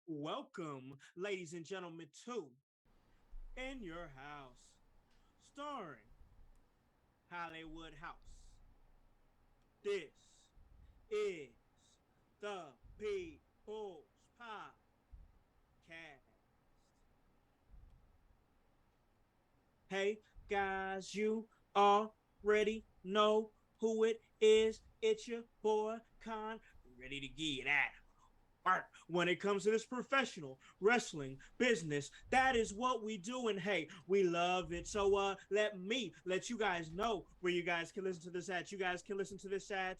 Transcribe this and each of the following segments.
Welcome, ladies and gentlemen, to In Your House, starring Hollywood House. This is the People's Podcast. Hey, guys, you already know who it is. It's your boy, Con, ready to get at art when it comes to this professional wrestling business. That is what we do, and hey, we love it. So let you guys know where you guys can listen to this at. You guys can listen to this at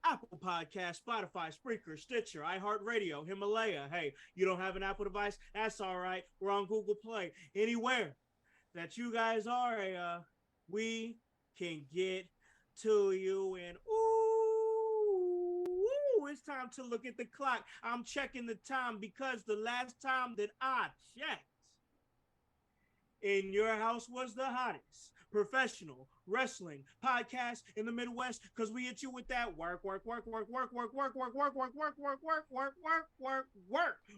Apple Podcast, Spotify, Spreaker, Stitcher, iHeartRadio, Himalaya. Hey, you don't have an Apple device? That's all right. We're on Google Play. Anywhere that you guys are, we can get to you. And it's time to look at the clock. I'm checking the time because the last time that I checked, In Your House was the hottest professional wrestling podcast in the Midwest because we hit you with that work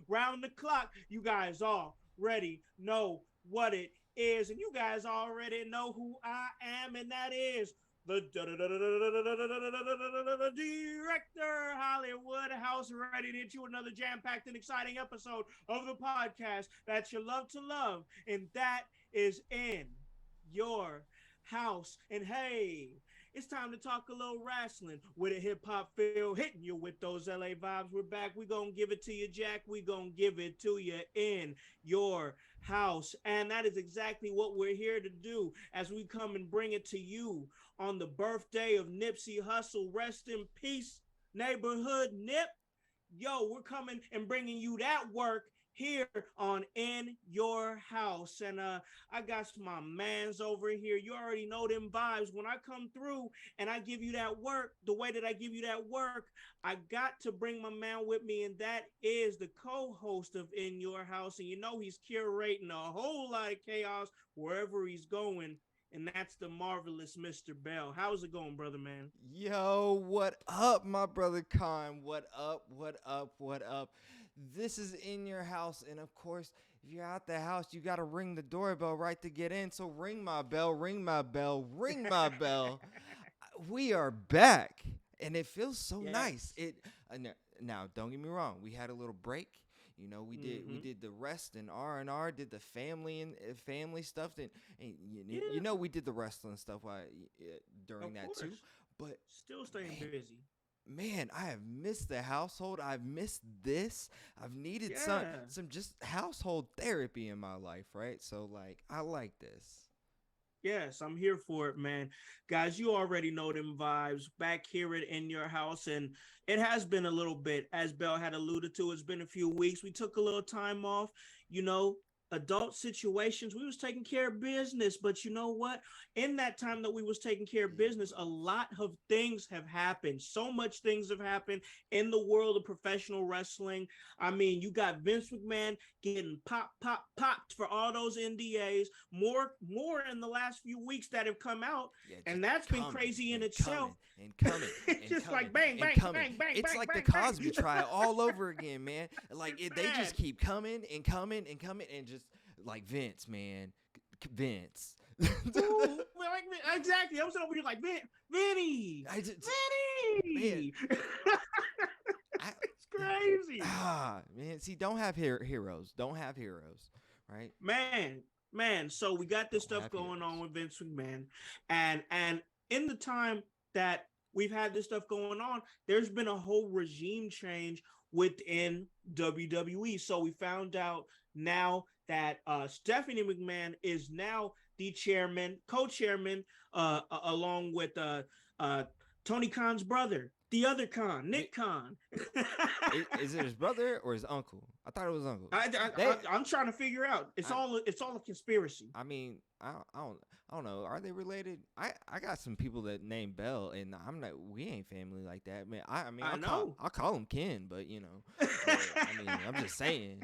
round the clock. You guys already know what it is, and you guys already know who I am, and that is the director, Hollywood House, ready to hit you another jam-packed and exciting episode of the podcast that you love to love, and that is In Your House. And hey, it's time to talk a little wrestling with a hip hop feel, hitting you with those LA vibes. We're back. We're going to give it to you, Jack. We're going to give it to you in your house. And that is exactly what we're here to do as we come and bring it to you on the birthday of Nipsey Hussle. Rest in peace, neighborhood Nip. Yo, we're coming and bringing you that work here on In Your House. And I got my mans over here. You already know them vibes. When I come through and I give you that work, the way that I give you that work, I got to bring my man with me, and that is the co-host of In Your House. And you know he's curating a whole lot of chaos wherever he's going. And that's the marvelous Mr. Bell. How's it going, brother man? Yo, what up, my brother Khan? What up? What up? What up? This is In Your House, and of course, if you're out the house, you gotta ring the doorbell right to get in. So ring my bell, ring my bell, ring my bell. We are back, and it feels so nice. Yes. Now, don't get me wrong. We had a little break. You know, Mm-hmm. we did the rest and R, did the family and family stuff. And Yeah, we did the wrestling stuff during of that too. course. But Still staying man, busy. I have missed the household. I've missed this. I've needed Yeah. some just household therapy in my life, right? So like, I like this. Yes, I'm here for it, man. Guys, you already know them vibes. Back here at In Your House, and it has been a little bit, as Bell had alluded to. It's been a few weeks. We took a little time off, you know, adult situations. We was taking care of business, but you know what? In that time that we was taking care of It business, a was. lot of things have happened. So much things have happened in the world of professional wrestling. I mean, you got Vince McMahon getting popped for all those NDAs. More in the last few weeks that have come out, Yeah, and just that's been coming crazy in and itself. coming and coming It's and just like coming bang, and bang, coming. bang, bang, It's bang, like the bang, bang. Cosby trial all over again, man. Like they just Man, keep coming and coming and coming and just like Vince, man, Vince. ooh, like, exactly. I'm sitting over here like Vinny, I just man, Vinny. I It's crazy, man. See, don't have heroes. Don't have heroes, right? man. So we got this Don't stuff have going on heroes. with Vince McMahon, and in the time that we've had this stuff going on, there's been a whole regime change within WWE. So we found out now that Stephanie McMahon is now the chairman, co-chairman, along with uh, Tony Khan's brother, the other Khan, Nick Khan. Is it his brother or his uncle? I thought it was uncle. They, I'm trying to figure out. I, It's all a conspiracy. I mean, I don't know. Are they related? I got some people that name Bell, and I'm not. We ain't family like that, man. I mean, I know. I'll call him Ken, but I mean, I'm just saying.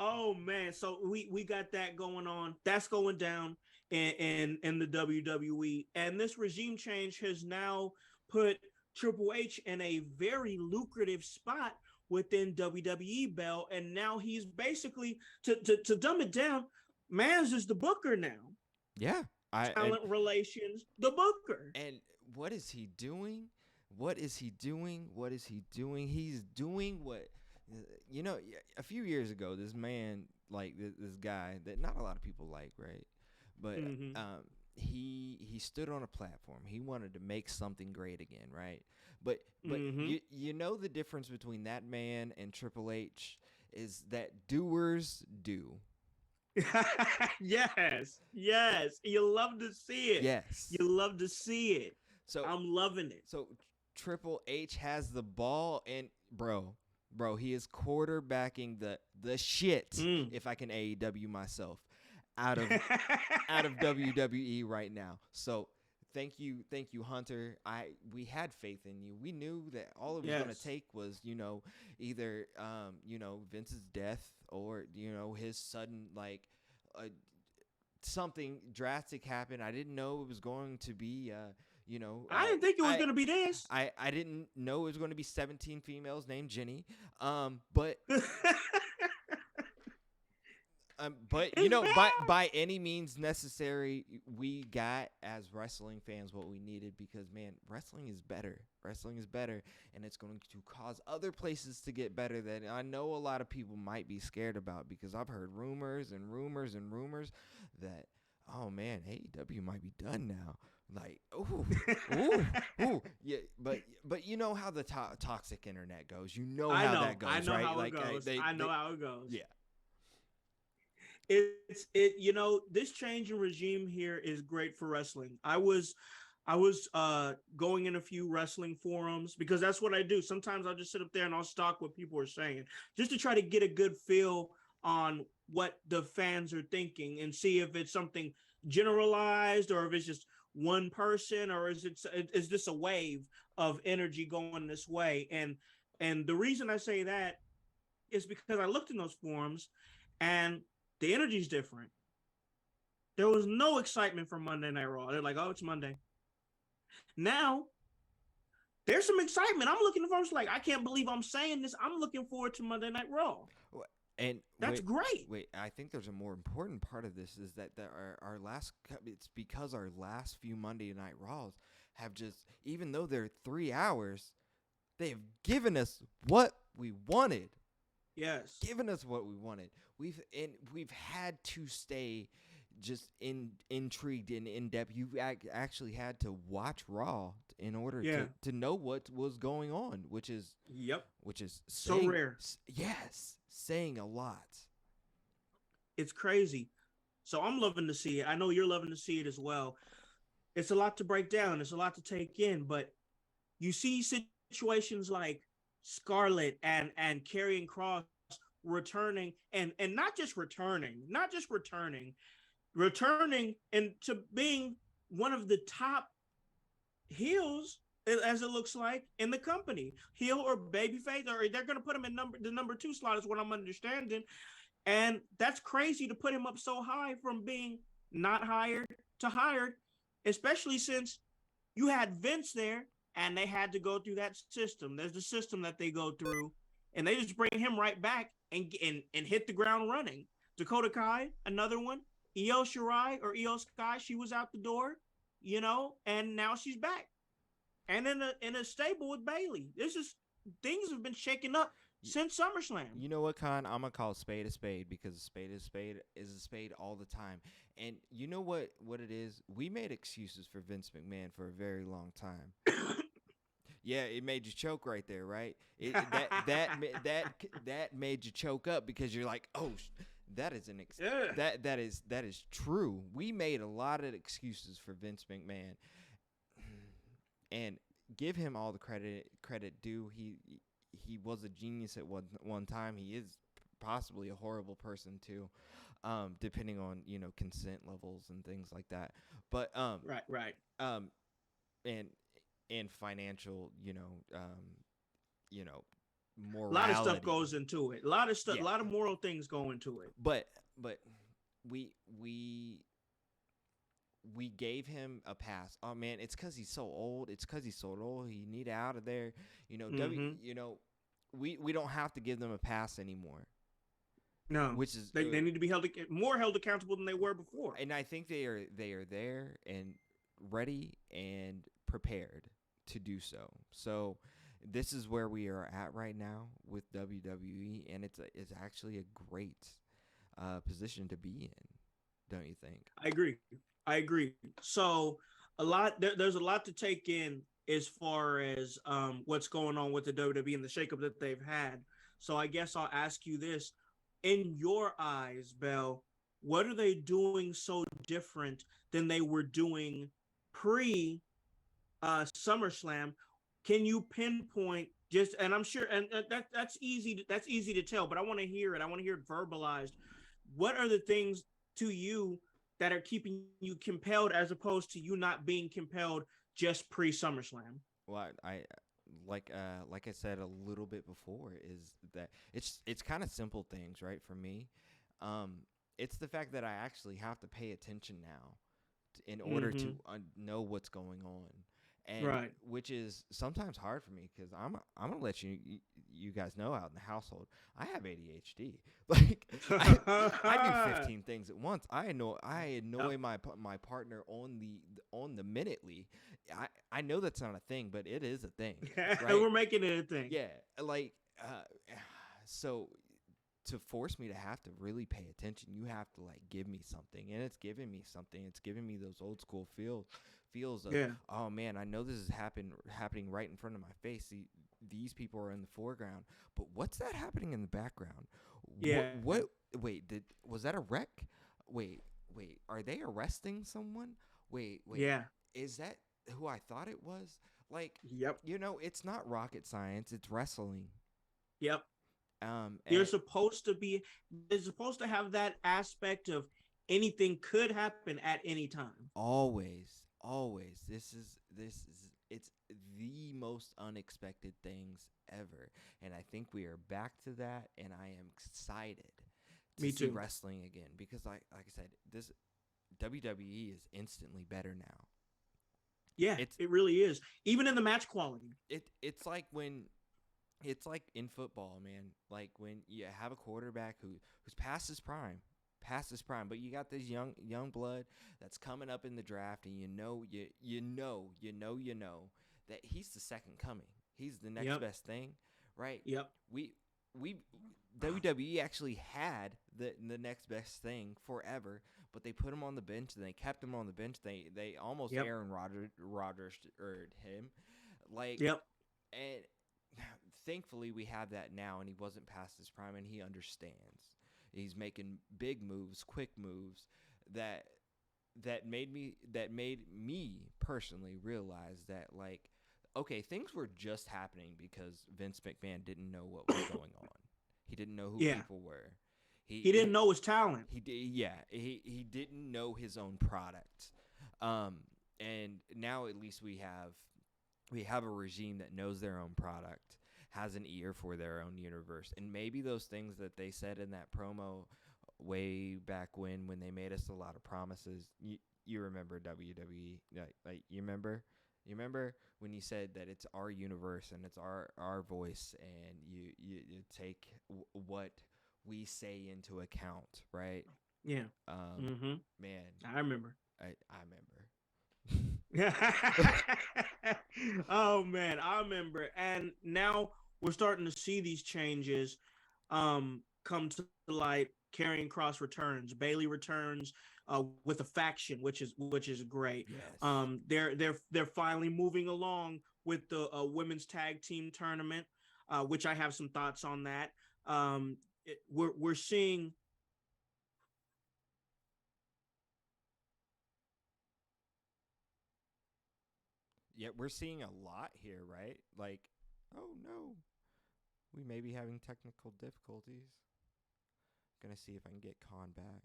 Oh man, so we got that going on. That's going down in the WWE, and this regime change has now put Triple H in a very lucrative spot within WWE belt, and now he's basically to dumb it down. Mans is the booker now. Yeah. I Talent relations, the booker. and what is he doing? What is he doing? What is he doing? He's doing what you know. A few years ago, this man, like this guy that not a lot of people like, right? But Mm-hmm. he stood on a platform. He wanted to make something great again, right? But Mm-hmm. you know the difference between that man and Triple H is that doers do. Yes, yes. You love to see it. Yes. You love to see it. So I'm loving it. so Triple H has the ball and bro, he is quarterbacking the shit, Mm. if I can AEW myself, out of out of WWE right now. So thank you, Hunter. We had faith in you. We knew that all it was gonna Yes. take was, either Vince's death or, his sudden uh, something drastic happened. I didn't know it was going to be I didn't think it was gonna be this. I didn't know it was going to be 17 females named Jenny. But by any means necessary, we got as wrestling fans what we needed, because man, wrestling is better. Wrestling is better, and it's going to cause other places to get better that I know a lot of people might be scared about, because I've heard rumors and rumors and rumors that, oh man, AEW might be done now. Like, ooh, yeah, but you know how the toxic internet goes. You know I how know. that goes, I know right? how Like, it goes. I know how it goes. yeah. This change in regime here is great for wrestling. I was going in a few wrestling forums, because that's what I do. Sometimes I'll just sit up there and I'll stalk what people are saying, just to try to get a good feel on what the fans are thinking and see if it's something generalized, or if it's just one person, or is this a wave of energy going this way. And the reason I say that is because I looked in those forums, and the energy's different. There was no excitement for Monday Night Raw. They're like, oh, it's Monday. Now, there's some excitement. I'm looking for, like, I can't believe I'm saying this. I'm looking forward to Monday Night Raw. And that's great. Wait, I think there's a more important part of this, is that our last, it's because our last few Monday Night Raws have just, even though they're 3 hours, they have given us what we wanted. Yes. Given us what we wanted. We've had to stay just intrigued and in depth. You've actually had to watch Raw in order to know what was going on, which is so rare. Yes, saying a lot. It's crazy. So I'm loving to see it. I know you're loving to see it as well. It's a lot to break down. It's a lot to take in, but you see situations like Scarlett and Karrion Kross returning, and not just returning into being one of the top heels, as it looks like, in the company, heel or babyface, or they're going to put him in the number 2 slot, is what I'm understanding. And that's crazy to put him up so high from being not hired to hired, especially since you had Vince there and they had to go through that system. There's the system that they go through, and they just bring him right back and hit the ground running. Dakota Kai, another one. Io Shirai or Io Sky, she was out the door, and now she's back. And in a stable with Bayley. Things have been shaken up since SummerSlam. You know what, Khan? I'm gonna call a spade, because a spade is a spade all the time. And you know what it is? We made excuses for Vince McMahon for a very long time. Yeah, it made you choke right there, right? That made you choke up, because you're like, oh, that is that is true. We made a lot of excuses for Vince McMahon, and give him all the credit due. He was a genius at one time. He is possibly a horrible person too, depending on consent levels and things like that. But right. And financial, morality. A lot of stuff goes into it. A lot of stuff. Yeah. A lot of moral things go into it. But we we gave him a pass. Oh man, it's because he's so old. It's because he's so old. He need out of there. Mm-hmm. We don't have to give them a pass anymore. No, Which is, they need to be more held accountable than they were before. and I think they are there and ready and prepared to do so. So this is where we are at right now with WWE, and it's actually a great position to be in, don't you think? I agree. I agree. So there's a lot to take in as far as what's going on with the WWE and the shakeup that they've had. So I guess I'll ask you this: in your eyes, Bell, what are they doing so different than they were doing pre SummerSlam? Can you pinpoint just? And I'm sure, and that's easy. That's easy to tell, but I want to hear it. I want to hear it verbalized. What are the things to you that are keeping you compelled, as opposed to you not being compelled just pre SummerSlam? Well, I like I said a little bit before, is that it's kind of simple things, right? For me, um, it's the fact that I actually have to pay attention now in order Mm-hmm. to know what's going on, and Right. which is sometimes hard for me because I'm gonna let you guys know, out in the household I have ADHD. Like I do 15 things at once. I annoy Yep. my partner on the minutely. I know that's not a thing, but it is a thing, right? We're making it a thing. Yeah, like so to force me to have to really pay attention, you have to like give me something, and it's giving me something. It's giving me those old school feels of, Yeah. oh man, I know this is happening right in front of my face. These people are in the foreground, but what's that happening in the background? Yeah. What? Wait, was that a wreck? Wait, are they arresting someone? Wait, Yeah. is that who I thought it was? Like, Yep. it's not rocket science. It's wrestling. Yep. You're And supposed to be. They're supposed to have that aspect of anything could happen at any time. always, this is it's the most unexpected things ever, and I think we are back to that, and I am excited to Me see too. wrestling again, because like I said, this WWE is instantly better now. Yeah, It's it really is. Even in the match quality. it's like when it's like in football, man. Like when you have a quarterback who's past his prime, but you got this young blood that's coming up in the draft, and you know that he's the second coming. He's the next Yep. best thing, right? Yep. We WWE actually had the next best thing forever, but they put him on the bench, and they kept him on the bench. They almost Yep. Aaron Rodgers him, like, Yep. and thankfully we have that now, and he wasn't past his prime, and he understands. He's making big moves, quick moves that that made me personally realize that, like, okay, things were just happening because Vince McMahon didn't know what was going on. He didn't know who Yeah. people were. He didn't know his talent. He did, yeah. He didn't know his own product. Um, and now at least we have a regime that knows their own product, has an ear for their own universe, and maybe those things that they said in that promo way back when they made us a lot of promises. You remember WWE? Like you remember when you said that it's our universe and it's our voice, and you take what we say into account, right? Yeah. Um, Mm-hmm. man, I remember. I remember. Oh man, I remember. And now we're starting to see these changes come to light. Carrying Cross returns, Bailey returns with a faction, which is great. Yes. They're finally moving along with the women's tag team tournament, which I have some thoughts on that. We're seeing. Yeah, we're seeing a lot here, right? Like, oh no, we may be having technical difficulties. Gonna see if I can get Khan back.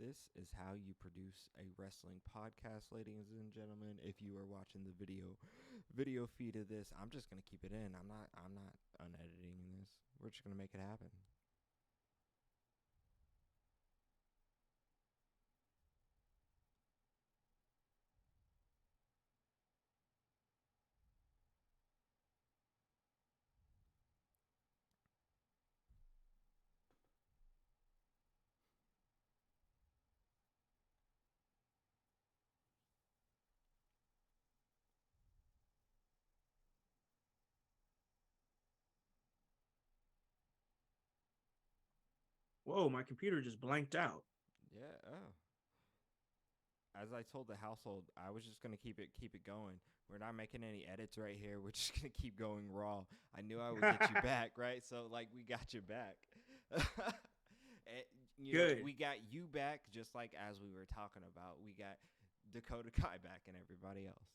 this is how you produce a wrestling podcast, ladies and gentlemen. If you are watching the video feed of this, I'm just gonna keep it in. I'm not unediting this. We're just gonna make it happen. Whoa, my computer just blanked out. Yeah. Oh. As I told the household, I was just gonna keep it going. We're not making any edits right here. We're just gonna keep going raw. I knew I would get you back, right? So like we got you back. And, Good. we got you back just like as we were talking about. We got Dakota Kai back and everybody else.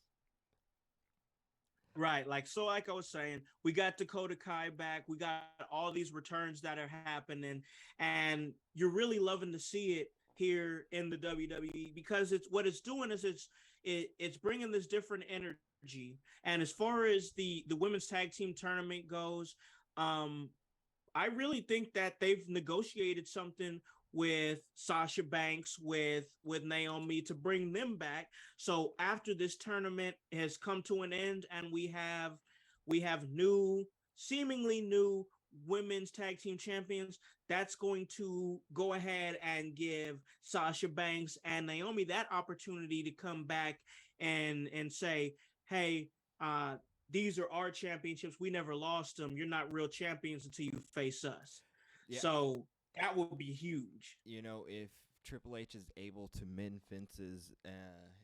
Right. Like I was saying, we got Dakota Kai back. We got all these returns that are happening, and you're really loving to see it here in the WWE because it's what it's doing is it's bringing this different energy. And as far as the women's tag team tournament goes, um, I really think that they've negotiated something with Sasha Banks with Naomi to bring them back. So after this tournament has come to an end and we have new seemingly new women's tag team champions, that's going to go ahead and give Sasha Banks and Naomi that opportunity to come back and say, "Hey, uh these are our championships. We never lost them. You're not real champions until you face us." Yeah, So that will be huge. if Triple H is able to mend fences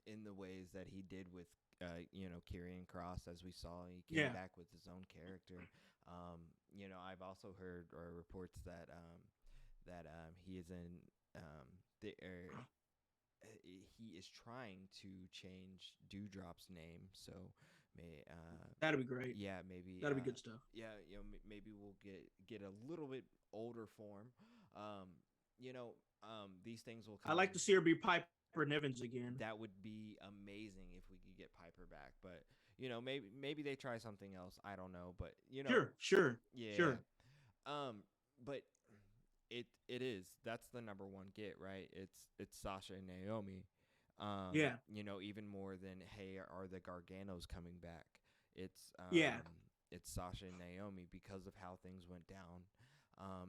in the ways that he did with Karrion Cross, as we saw, he came Yeah, back with his own character. I've also heard reports that he is in the he is trying to change Dewdrop's name. So may that'll be great. yeah, maybe That'll be good stuff. yeah, maybe we'll get a little bit older form. um these things will I come. like to see her be Piper Nivens again. That would be amazing if we could get Piper back, but maybe they try something else. I don't know, but Sure, sure, yeah. sure. But it is, that's the number one get, right? It's Sasha and Naomi. Yeah, Even more than, hey, are the Garganos coming back? It's yeah, it's Sasha and Naomi because of how things went down.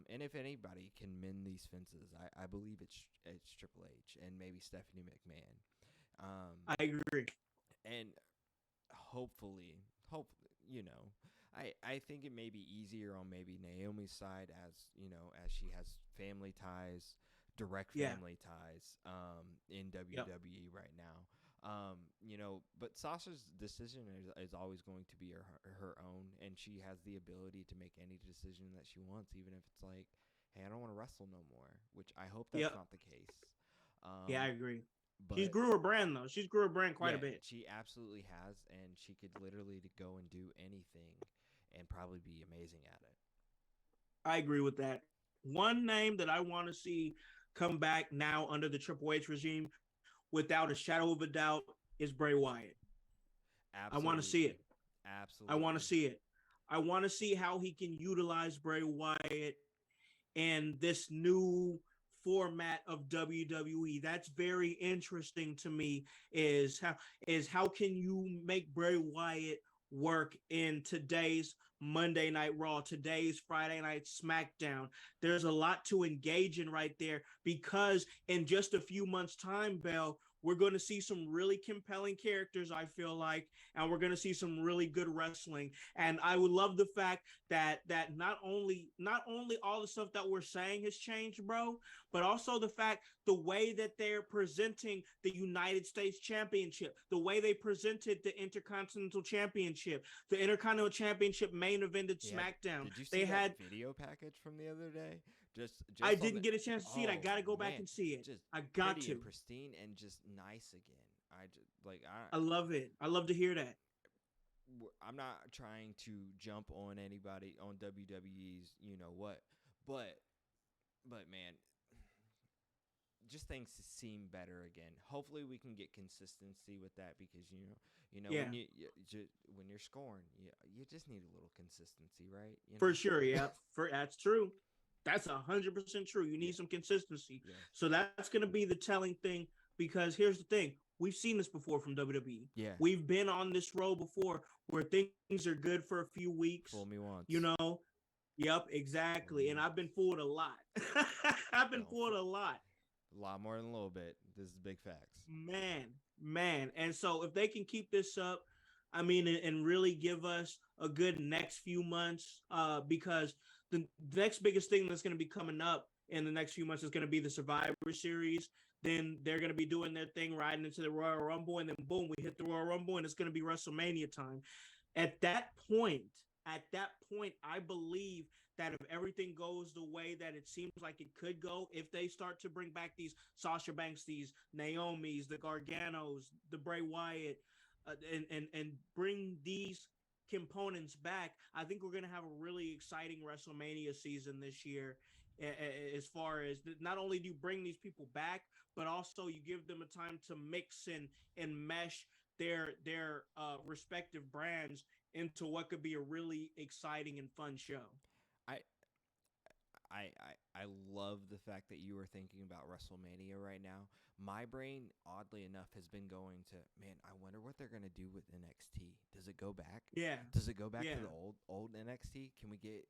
And if anybody can mend these fences, I believe it's Triple H and maybe Stephanie McMahon. I agree. And hopefully, I think it may be easier on maybe Naomi's side, as she has family ties, direct Yeah, family ties, in yep, WWE right now. But Sasha's decision is always going to be her own, and she has the ability to make any decision that she wants, even if it's like, hey, I don't want to wrestle no more, which I hope that's yep. not the case. Yeah, I Um, agree. She's but grew her brand though. She's grew her brand quite a yeah, bit. she absolutely has, and she could literally go and do anything and probably be amazing at it. I agree with that. One name that I want to see come back now under the Triple H regime, without a shadow of a doubt, is Bray Wyatt. I want to see Absolutely. it. I want to Absolutely. see it. I want to see how he can utilize Bray Wyatt and this new format of WWE. That's very interesting to me. Is how can you make Bray Wyatt work in today's Monday Night Raw, today's Friday Night SmackDown? There's a lot to engage in right there because in just a few months' time, Bell, we're going to see some really compelling characters, I feel like, and we're going to see some really good wrestling. And I would love the fact that not only all the stuff that we're saying has changed, bro, but also the fact the way that they're presenting the United States Championship, the way they presented the Intercontinental Championship, the Intercontinental Championship main event at Yeah. SmackDown. Did you see They that had video package from the other day? I Just on the didn't get a chance to see it. I Oh got to go back man, and see it. just I got pretty and to. pristine and just nice again. I just like I love it. I love to hear that. I'm not trying to jump on anybody on WWE's, but man, just things seem better again. Hopefully, we can get consistency with that because Yeah, when when you're scoring, you just need a little consistency, right? for sure. Yeah, that's true. That's 100% true. You Yeah, need some consistency. yeah, So that's going to be the telling thing because here's the thing: we've seen this before from WWE. yeah. We've been on this road before where things are good for a few weeks. Fool me You once, know, yep, fool exactly. me And I've been once. fooled a lot. I've been Don't fooled fool a lot. a lot more than a little bit. This is big facts. Man, man. And so if they can keep this up, I mean, and really give us a good next few months, because the next biggest thing that's going to be coming up in the next few months is going to be the Survivor Series. Then they're going to be doing their thing, riding into the Royal Rumble, and then boom, we hit the Royal Rumble, and it's going to be WrestleMania time. At that point, at that point, I believe that if everything goes the way that it seems like it could go, if they start to bring back these Sasha Banks, these Naomi's, the Garganos, the Bray Wyatt, and bring these components back, I think we're going to have a really exciting WrestleMania season this year. As far as not only do you bring these people back, but also you give them a time to mix and mesh their respective brands into what could be a really exciting and fun show. I I love the fact that you are thinking about WrestleMania right now. My brain, oddly enough, has been going to, man, I wonder what they're gonna do with NXT. Does it go back? Yeah, Does it go back to yeah, the old NXT? Can we get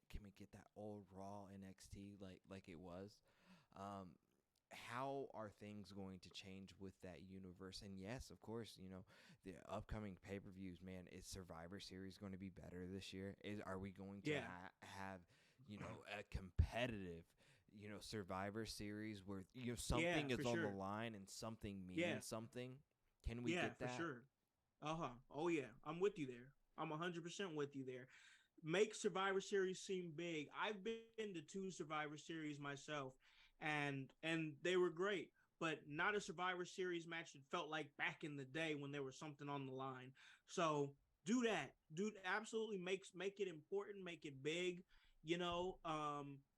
that old Raw NXT like it was? Um, how are things going to change with that universe? And yes, of course, the upcoming pay per views. Man, is Survivor Series going to be better this year? Are we going to yeah, have a competitive Survivor Series where yeah, something for is on the sure. line and something Yeah, means something? Can we yeah, get for that? sure. Uh-huh. Oh yeah, I'm with you there. I'm 100% with you there. Make Survivor Series seem big. I've been to two Survivor Series myself, and they were great, but not a Survivor Series match that felt like back in the day when there was something on the line. So do that. Do absolutely make it important, make it big, you know.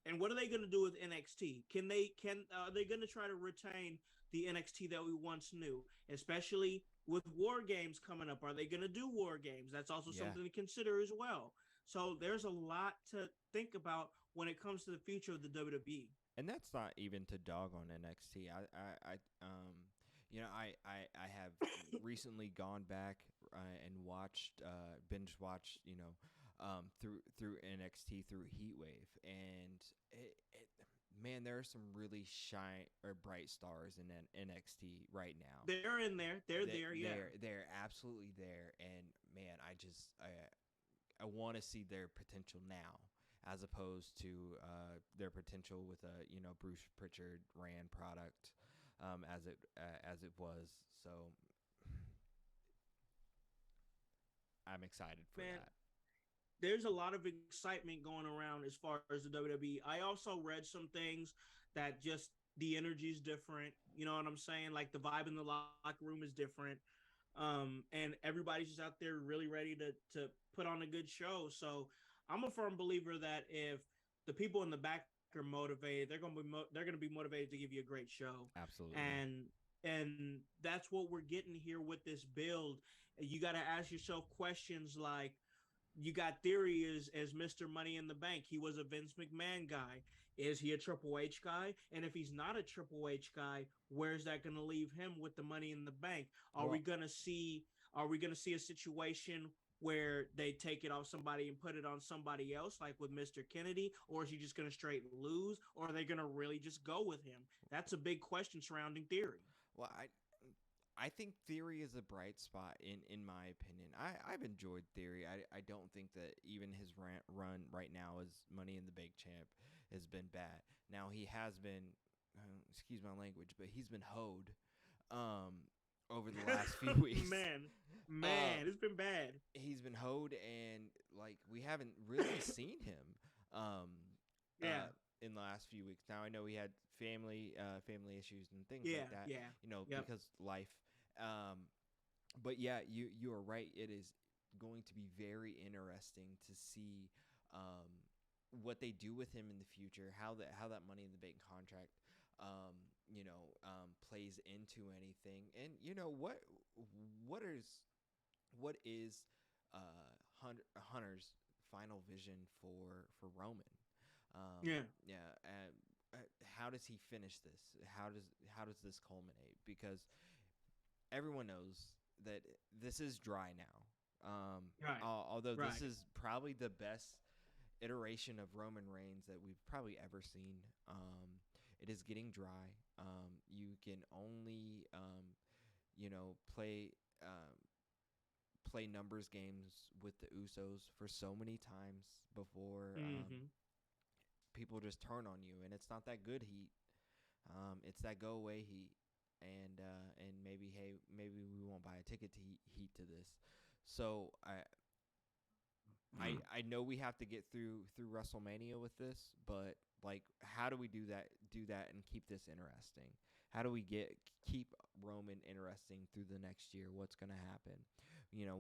And what are they going to do with NXT? Can are they going to try to retain the NXT that we once knew, especially with War Games coming up? Are they going to do War Games? That's also Yeah. something to consider as well. So there's a lot to think about when it comes to the future of the WWE. And that's not even to dog on NXT. I have recently gone back and watched, binge watched, through NXT through Heatwave, and man, there are some really shine or bright stars in NXT right now. They're in there. They're They, there. Yeah. they're absolutely there, and man, I want to see their potential now, as opposed to their potential with a Bruce Pritchard ran product, as it was. So I'm excited for Man, that. there's a lot of excitement going around as far as the WWE. I also read some things that just the energy is different. You know what I'm saying? Like the vibe in the locker room is different. And everybody's just out there really ready to put on a good show. So I'm a firm believer that if the people in the back are motivated, they're gonna be motivated to give you a great show. Absolutely. And that's what we're getting here with this build. You got to ask yourself questions like, you got Theory as Mr. Money in the Bank. He was a Vince McMahon guy. Is he a Triple H guy? And if he's not a Triple H guy, where's that going to leave him with the Money in the Bank? Are we Well, going to see? Are we going to see a situation where they take it off somebody and put it on somebody else, like with Mr. Kennedy, or is he just going to straight lose, or are they going to really just go with him? That's a big question surrounding Theory. well, I think Theory is a bright spot in my opinion. I've enjoyed Theory. I don't think that even his run right now as Money in the Bank champ has been bad. Now he has been, excuse my language, but he's been hoed um, over the last few weeks. man, Uh, man, it's been bad. he's been hoed, and like we haven't really seen him um, Yeah, in the last few weeks. Now I know he had family issues and things yeah, like that, yeah. Yep. because life. Um, but yeah, you are right. It is going to be very interesting to see what they do with him in the future. How that Money in the Bank contract plays into anything. And what is what is Hunter's final vision for Roman? Yeah. Yeah. How does he finish this? How does this culminate? Because everyone knows that this is dry now. Right. Although this Right. is probably the best iteration of Roman Reigns that we've probably ever seen. It is getting dry. You can only play play numbers games with the Usos for so many times before Mm-hmm. people just turn on you, and it's not that good heat. It's that go away heat, and maybe, hey, maybe we won't buy a ticket to heat to this. So I know we have to get through WrestleMania with this, but like, how do we do that and keep this interesting? How do we keep Roman interesting through the next year? What's going to happen?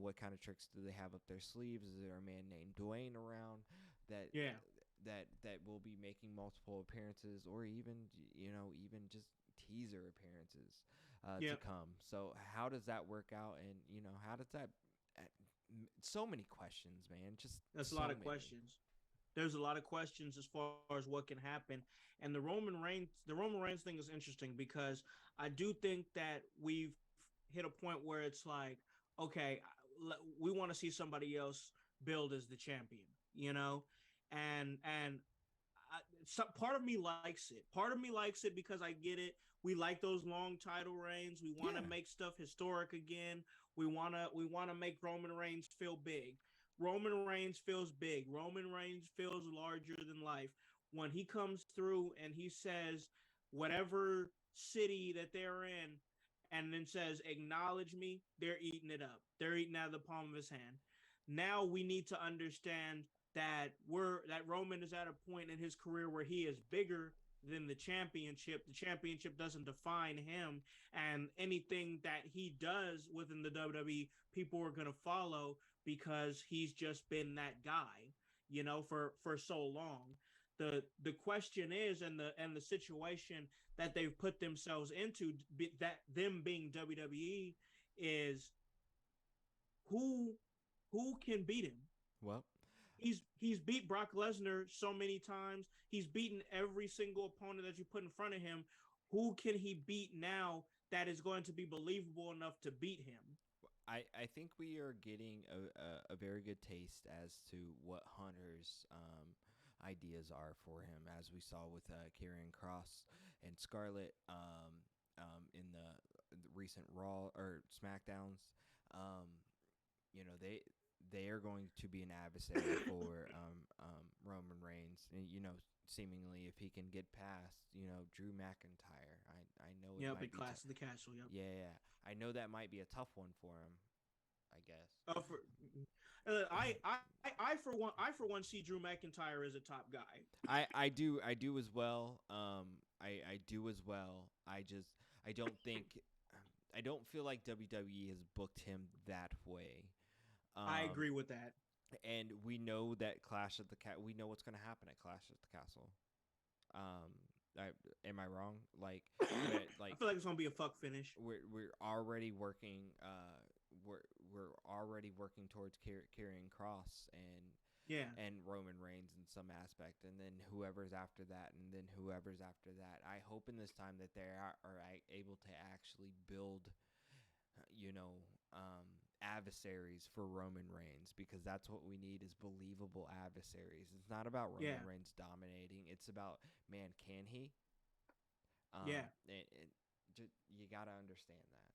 What kind of tricks do they have up their sleeves? Is there a man named Dwayne around that Yeah. that will be making multiple appearances, or even just teaser appearances to Yep. come? So how does that work out? And how does that uh, so many questions, man. Just That's a lot so of many. questions. There's a lot of questions as far as what can happen, and the Roman Reigns thing is interesting because I do think that we've hit a point where it's like, okay, we want to see somebody else build as the champion, and part of me likes it. Part of me likes it because I get it. We like those long title reigns. We want to Yeah. make stuff historic again. We want to make Roman Reigns feel big. Roman Reigns feels big. Roman Reigns feels larger than life when he comes through and he says whatever city that they're in, and then says acknowledge me. They're eating it up. They're eating out of the palm of his hand. Now we need to understand that Roman is at a point in his career where he is bigger than the championship. The championship doesn't define him, and anything that he does within the WWE, people are gonna follow because he's just been that guy, for so long. The question is, and the situation that they've put themselves into, that them being WWE, is who who can beat him. Well, He's beat Brock Lesnar so many times. He's beaten every single opponent that you put in front of him. Who can he beat now that is going to be believable enough to beat him? I think we are getting a very good taste as to what Hunter's ideas are for him, as we saw with Karrion Kross and Scarlett in the recent Raw or SmackDowns. Um, they are going to be an adversary for Roman Reigns. And, seemingly, if he can get past Drew McIntyre, I know it Yeah, might big be tough. class of the castle. Yep. Yeah, yeah, I know that might be a tough one for him. I guess. Oh, I for one see Drew McIntyre as a top guy. I do as well. I do as well. I don't think I don't feel like WWE has booked him that way. I Um, agree with that. and we know that Clash at the Cat. We know what's going to happen at Clash at the Castle. Um, am I wrong? Like, I feel like it's gonna be a fuck finish. we're already working. We're already working towards carrying Cross Yeah, and Roman Reigns in some aspect, and then whoever's after that, and then whoever's after that. I hope in this time that they are able to actually build, you know, adversaries for Roman Reigns, because that's what we need, is believable adversaries. It's not about Roman yeah, Reigns dominating. It's about, man, can he? yeah. You got to understand that.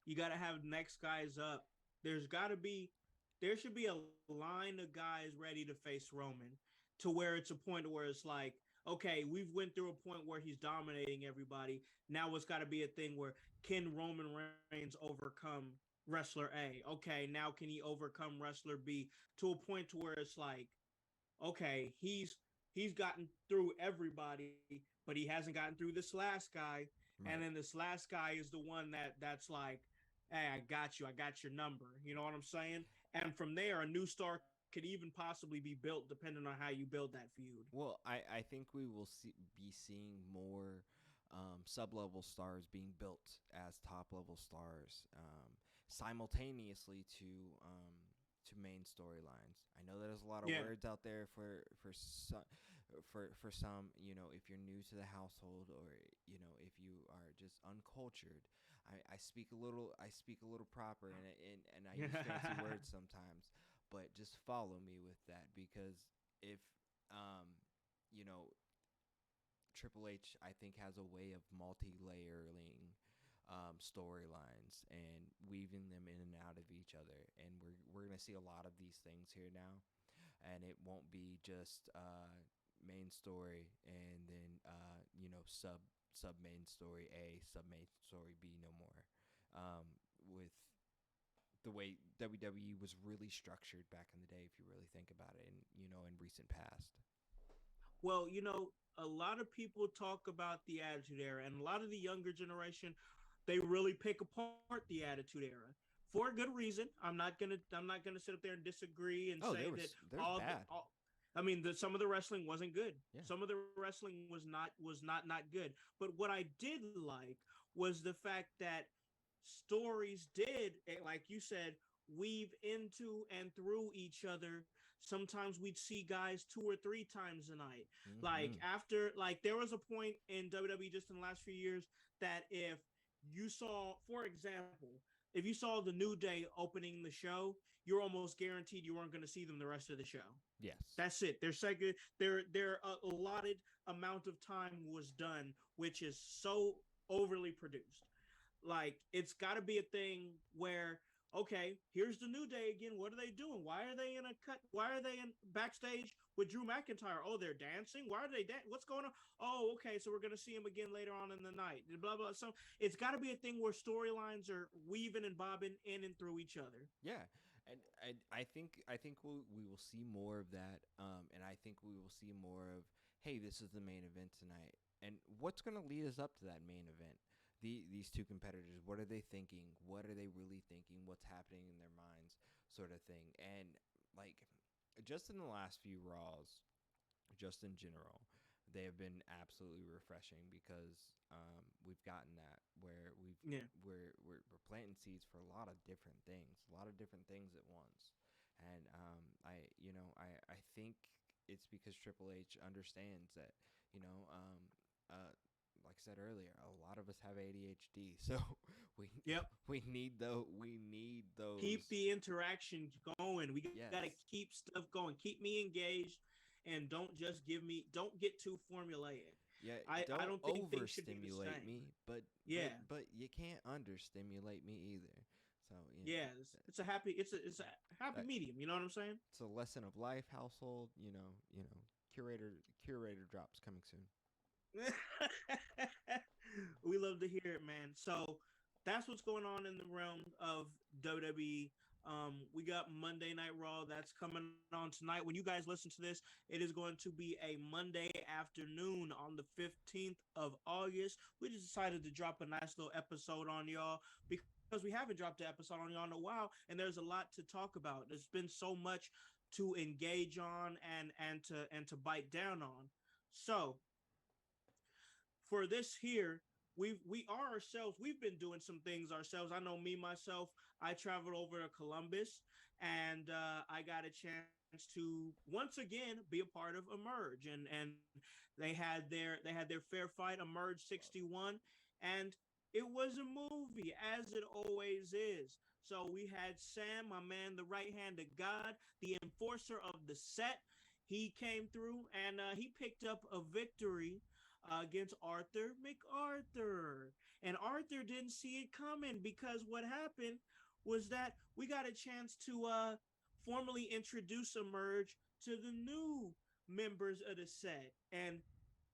You got to have next guys up. There's got to be, there should be a line of guys ready to face Roman, to where it's a point where it's like, okay, we've went through a point where he's dominating everybody. Now it's got to be a thing where, can Roman Reigns overcome wrestler A? Okay, now can he overcome wrestler B? To a point to where it's like, okay, he's gotten through everybody, but he hasn't gotten through this last guy. And then Right. this last guy is the one that's like, hey, I got your number. You know what I'm saying? And from there, a new star could even possibly be built depending on how you build that feud. Well, I think we will be seeing more sub-level stars being built as top-level stars simultaneously to main storylines. I know that there's a lot of Yeah. words out there for some. If you're new to the household, or if you are just uncultured, I speak a little proper, and I use fancy words sometimes, but just follow me with that, because if um you know Triple H, I think, has a way of multi-layering storylines and weaving them in and out of each other, and we're gonna see a lot of these things here now, and it won't be just main story and then sub main story A, sub main story B no more. With the way WWE was really structured back in the day, if you really think about it, and in recent past. Well, a lot of people talk about the Attitude Era, and a lot of the younger generation, they really pick apart the Attitude Era for a good reason. I'm not gonna sit up there and disagree and Oh, say that there's bad. I mean, some of the wrestling wasn't good. Yeah. Some of the wrestling was not good. But what I did like was the fact that stories did, like you said, weave into and through each other. Sometimes we'd see guys 2 or 3 times a night. Like Mm-hmm. like there was a point in WWE just in the last few years that if you saw, for example, if you saw the New Day opening the show, you're almost guaranteed you weren't going to see them the rest of the show. Yes. That's it. Their allotted amount of time was done, which is so overly produced. Like, it's got to be a thing where, okay, here's the New Day again. What are they doing? Why are they in a cut? Why are they in backstage with Drew McIntyre? Oh, they're dancing. Why are they dance? What's going on? Oh, okay, so we're gonna see him again later on in the night. Blah blah. So it's got to be a thing where storylines are weaving and bobbing in and through each other. Yeah, and I think we will see more of that. And I think we will see more of, hey, this is the main event tonight, and what's going to lead us up to that main event. These two competitors, what are they thinking? What are they really thinking? What's happening in their minds, sort of thing. And like, just in the last few Raws, just in general, they have been absolutely refreshing, because we've gotten that where Yeah. we're planting seeds for a lot of different things, at once. And I think it's because Triple H understands that, you know uh, like I said earlier, a lot of us have ADHD, so we Yep. we need Keep those. the interaction going. We got to Yes. keep stuff going. Keep me engaged, and don't get too formulaic. Yeah, I don't don't think things should be the overstimulate same. me, but Yeah. you can't understimulate me either. So Yeah, it's a happy it's a happy that medium. You know what I'm saying? it's a lesson of life, household. Curator drops coming soon. We love to hear it, man. So that's what's going on in the realm of WWE. We got Monday Night Raw that's coming on tonight. When you guys listen to this, it is going to be a Monday afternoon on the 15th of August. We just decided to drop a nice little episode on y'all because we haven't dropped an episode on y'all in a while, and there's a lot to talk about. There's been so much to engage on and to bite down on. So for this here, we are ourselves. We've been doing some things ourselves. I know me myself. I traveled over to Columbus, and I got a chance to once again be a part of Emerge, and they had their fair fight, Emerge 61, and it was a movie as it always is. So we had Sam, my man, the right hand of God, the enforcer of the set. He came through and he picked up a victory against Arthur MacArthur. And Arthur didn't see it coming because what happened was that we got a chance to formally introduce Emerge to the new members of the set. And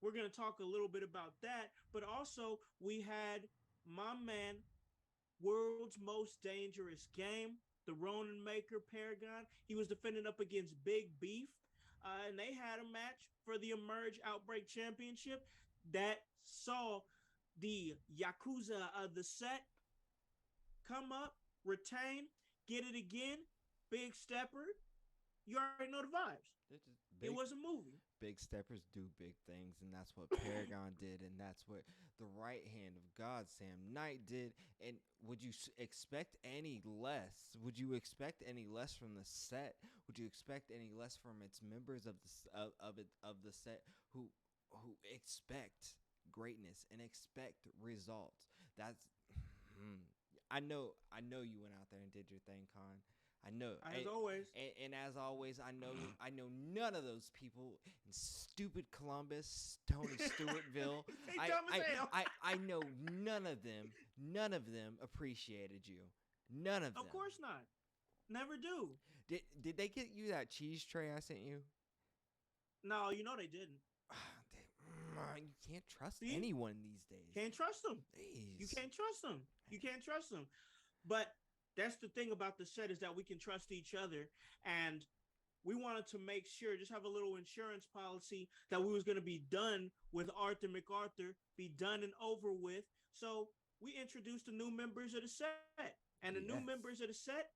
we're going to talk a little bit about that. But also, we had my man, world's most dangerous game, the Ronin Maker Paragon. He was defending up against Big Beef. And they had a match for the Emerge Outbreak Championship that saw the Yakuza of the set come up, retain, get it again. Big Stepper. You already know the vibes. It's just It was a movie. big steppers do big things, and that's what Paragon did, and that's what the right hand of God, Sam Knight, did. And would you expect any less? Would you expect any less from the set? Would you expect any less from its members of the set who expect greatness and expect results? That's I know you went out there and did your thing, Con. I know. As always. And as always, I know none of those people in stupid Columbus, Tony Stewartville. They dumb as hell. I know none of them appreciated you. None of them. Of course not. Never do. Did they get you that cheese tray I sent you? No, you know they didn't. You can't trust See? anyone these days. Can't trust them. Jeez. You can't trust them. You can't trust them. But that's the thing about the set, is that we can trust each other. And we wanted to make sure, just have a little insurance policy, that we was going to be done with Arthur MacArthur, be done and over with. So we introduced the new members of the set. And the new members of the set,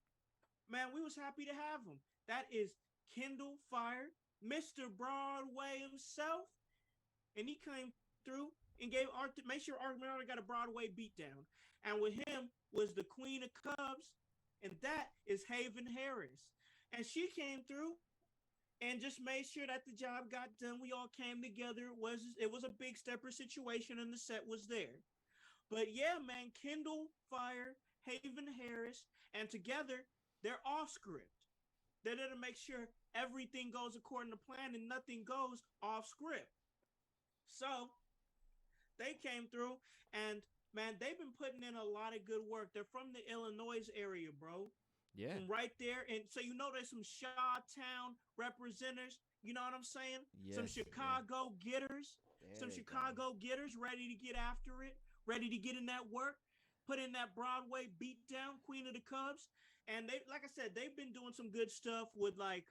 man, we was happy to have them. That is Kindle Fire, Mr. Broadway himself. And he came through and gave Arthur, make sure Arthur MacArthur got a Broadway beatdown. And with him was the Queen of Cubs, and that is Haven Harris. And she came through and just made sure that the job got done. We all came together. It was a big stepper situation, and the set was there. But yeah, man, Kindle Fire, Haven Harris, and together they're off script. They're there to make sure everything goes according to plan and nothing goes off script. So they came through, and man, they've been putting in a lot of good work. They're from the Illinois area, bro. Yeah. From right there. And so, there's some Chi-Town representatives. You know what I'm saying? Yes, some Chicago getters. Some Chicago getters ready to get after it, ready to get in that work, put in that Broadway beatdown, Queen of the Cubs. And they, like I said, they've been doing some good stuff with like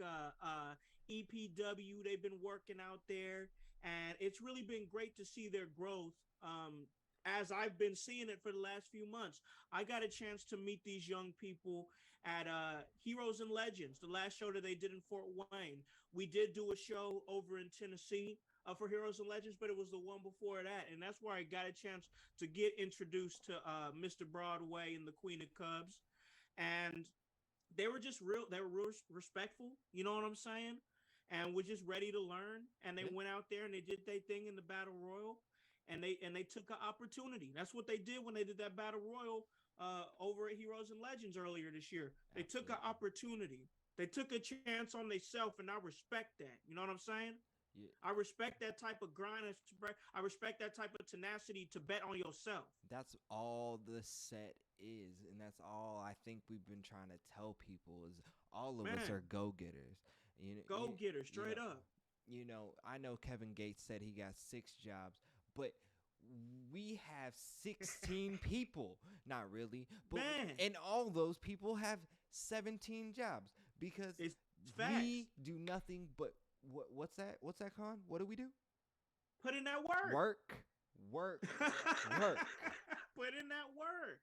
EPW. They've been working out there. And it's really been great to see their growth. As I've been seeing it for the last few months. I got a chance to meet these young people at Heroes and Legends, the last show that they did in Fort Wayne. We did do a show over in Tennessee for Heroes and Legends, but it was the one before that. And that's where I got a chance to get introduced to Mr. Broadway and the Queen of Cubs. And they were just they were real respectful. You know what I'm saying? And we're just ready to learn. And they went out there and they did their thing in the Battle Royal. And they took an opportunity. That's what they did when they did that Battle Royal over at Heroes and Legends earlier this year. They took an opportunity. They took a chance on themselves, and I respect that. You know what I'm saying? Yeah. I respect that type of grind. I respect that type of tenacity to bet on yourself. That's all the set is, and that's all I think we've been trying to tell people is all of us are go-getters. Go-getters, straight up. I know Kevin Gates said he got 6 jobs, but we have 16 people. Not really. But and all those people have 17 jobs because we do nothing but what's that? What's that, Con? What do we do? Put in that work. Work. Put in that work.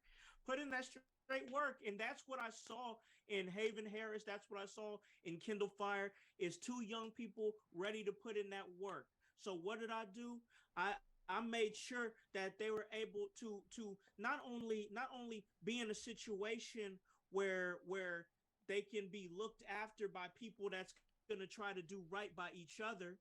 Put in that straight work. And that's what I saw in Haven Harris. That's what I saw in Kindle Fire, is 2 young people ready to put in that work. So what did I do? I made sure that they were able to not only be in a situation where they can be looked after by people that's going to try to do right by each other,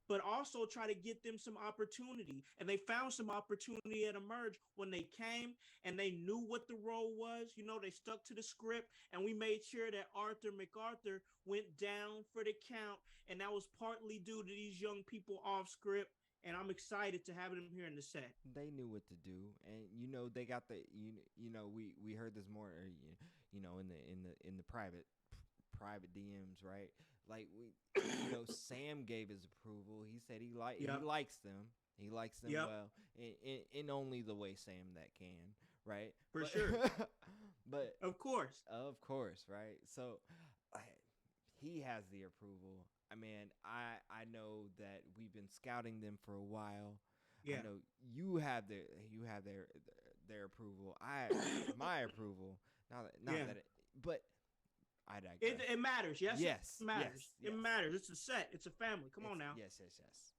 but also try to get them some opportunity. And they found some opportunity at Emerge when they came and they knew what the role was. They stuck to the script, and we made sure that Arthur MacArthur went down for the count. And that was partly due to these young people off script. And I'm excited to have them here in the set. They knew what to do, and they got the we heard this more, in the private DMs, right? Like Sam gave his approval. He said he likes them. He likes them well, in only the way Sam that can, right? Sure. But of course, right? So he has the approval. I mean, I know that we've been scouting them for a while. Yeah. I know you have their approval. My approval. But I digress. It matters. Yes, it Yes, matters. It yes, matters. yes. It's a set. It's a family. Come on now. It's yes, yes, yes.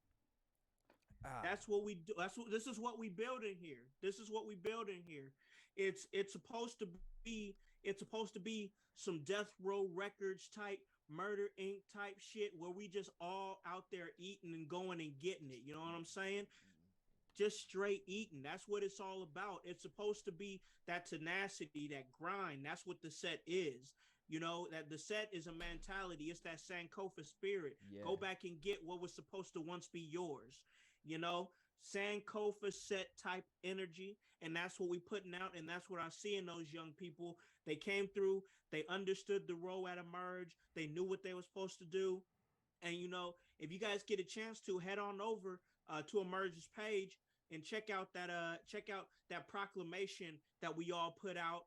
Ah, That's what we do. That's what this is what we build in here. This is what we build in here. It's supposed to be some death row records type murder inc type shit where we just all out there eating and going and getting it. You know what I'm saying? Just straight eating. That's what it's all about. It's supposed to be that tenacity, that grind. That's what the set is. You know, that the set is a mentality. It's that Sankofa spirit. yeah, Go back and get what was supposed to once be yours. You know, Sankofa set type energy. And that's what we putting out. And that's what I see in those young people. They came through, they understood the role at Emerge, they knew what they were supposed to do. And you know, if you guys get a chance to head on over to Emerge's page and check out that proclamation that we all put out.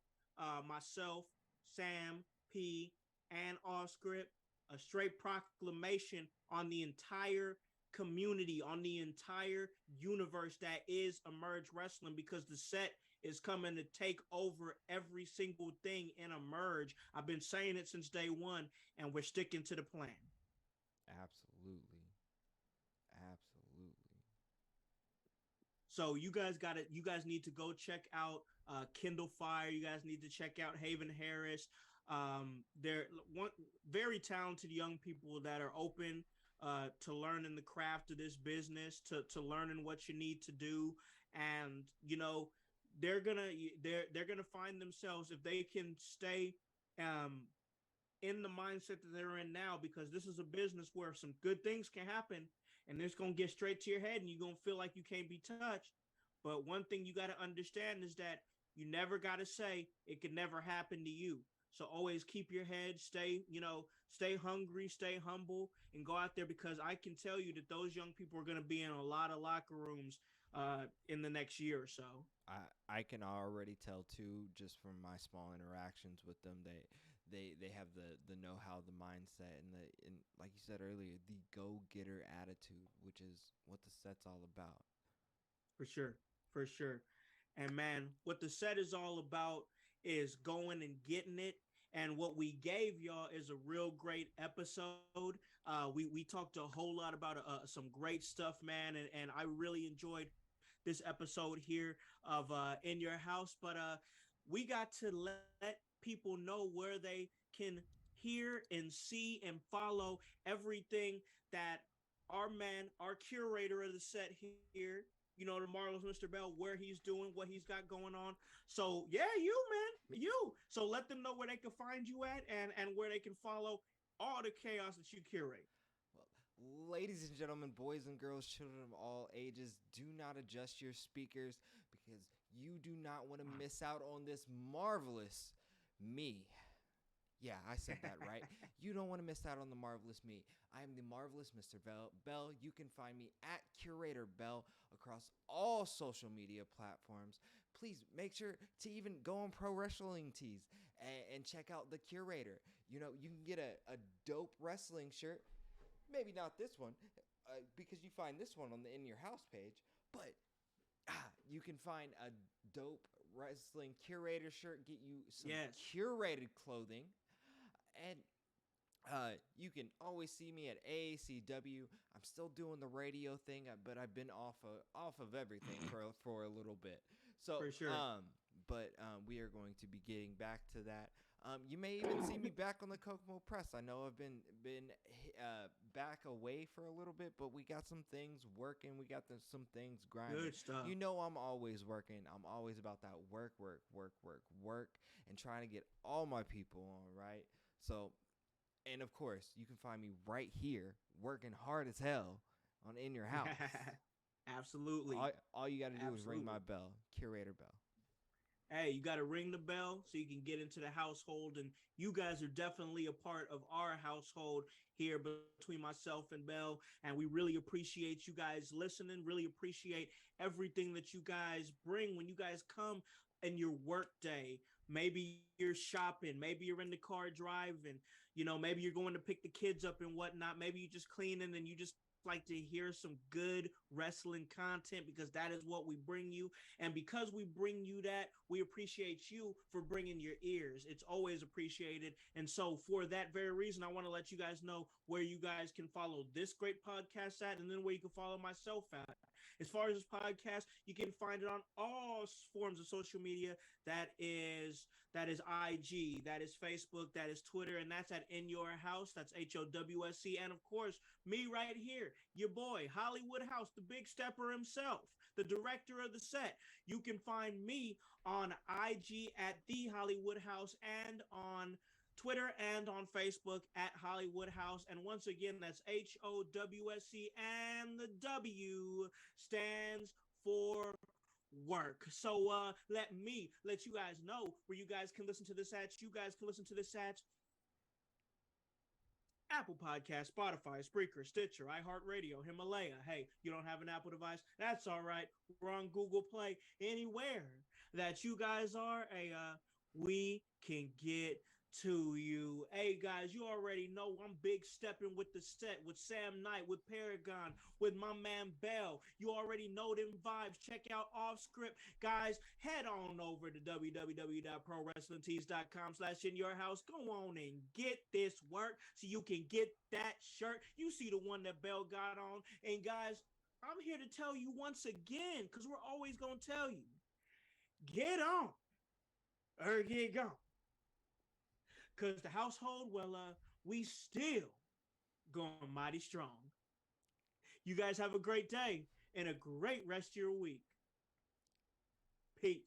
Myself, Sam, P, and Allscript, a straight proclamation on the entire community, on the entire universe that is Emerge Wrestling, because the set is coming to take over every single thing in Emerge. I've been saying it since day one, and we're sticking to the plan. absolutely, absolutely. So you guys got it. You guys need to go check out Kindle Fire. You guys need to check out Haven Harris. They're one very talented young people that are open to learning the craft of this business, to learning what you need to do, and you know they're gonna they're gonna find themselves if they can stay um, in the mindset that they're in now, because this is a business where some good things can happen and it's going to get straight to your head and you're going to feel like you can't be touched. But one thing you got to understand is that you never got to say it could never happen to you. So always keep your head, stay, you know, stay hungry, stay humble, and go out there, because I can tell you that those young people are going to be in a lot of locker rooms in the next year or so. I can already tell too, just from my small interactions with them, they have the know how, the mindset, and like you said earlier, the go getter attitude, which is what the set's all about. For sure. For sure. And man, what the set is all about is going and getting it. And what we gave y'all is a real great episode. We talked a whole lot about some great stuff, man, and I really enjoyed this episode here of In Your House. But we got to let people know where they can hear and see and follow everything that our man, our curator of the set here, you know, the marvelous Mr. Bell, where he's doing, what he's got going on. So yeah, you man, you. So let them know where they can find you at, and where they can follow all the chaos that you curate. Well, ladies and gentlemen, boys and girls, children of all ages, do not adjust your speakers because you do not want to miss out on this marvelous me. Yeah, I said that right. You don't want to miss out on the marvelous me. I am the marvelous Mr. Bell. You can find me at Curator Bell across all social media platforms. Please make sure to even go on Pro Wrestling Tees and check out the Curator. You know, you can get a dope wrestling shirt. Maybe not this one, because you find this one on the In Your House page, but you can find a dope wrestling curator shirt, get you some Yes, curated clothing, and you can always see me at AACW. I'm still doing the radio thing, but I've been off of everything for a little bit. So, for sure. we are going to be getting back to that. You may even see me back on the Kokomo Press. I know I've been back away for a little bit, but we got some things working. We got some things grinding. Good stuff. You know I'm always working. I'm always about that work, and trying to get all my people on, right? So, and of course, you can find me right here working hard as hell on In Your House. Absolutely. All you got to do is ring Absolutely. my bell, Curator Bell. Hey, you got to ring the bell so you can get into the household. And you guys are definitely a part of our household here between myself and Bell. And we really appreciate you guys listening, really appreciate everything that you guys bring when you guys come in your work day. Maybe you're shopping, maybe you're in the car driving, you know, maybe you're going to pick the kids up and whatnot. Maybe you're just cleaning and you just like to hear some good wrestling content, because that is what we bring you. And because we bring you that, we appreciate you for bringing your ears. It's always appreciated. And so, for that very reason, I want to let you guys know where you guys can follow this great podcast at, and then where you can follow myself at. As far as this podcast, you can find it on all forms of social media. That is IG, that is Facebook, that is Twitter, and that's at In Your Howse. That's HOWSC, and of course, me right here, your boy Hollywood House, the big stepper himself, the director of the set. You can find me on IG at the Hollywood House, and on Twitter and on Facebook at Hollywood House. And once again, that's HOWSC, and the W stands for work. So let you guys know where you guys can listen to this at. You guys can listen to this at Apple Podcast, Spotify, Spreaker, Stitcher, iHeartRadio, Himalaya. Hey, you don't have an Apple device? That's all right. We're on Google Play. Anywhere that you guys are, we can get to you. Hey guys, you already know I'm big stepping with the set, with Sam Knight, with Paragon, with my man Bell. You already know them vibes. Check out Off Script. Guys, head on over to www.prowrestlingtees.com/in your house. Go on and get this work so you can get that shirt. You see the one that Bell got on. And guys, I'm here to tell you once again, because we're always going to tell you, get on or get gone. Because the household, well, we still going mighty strong. You guys have a great day and a great rest of your week. Peace.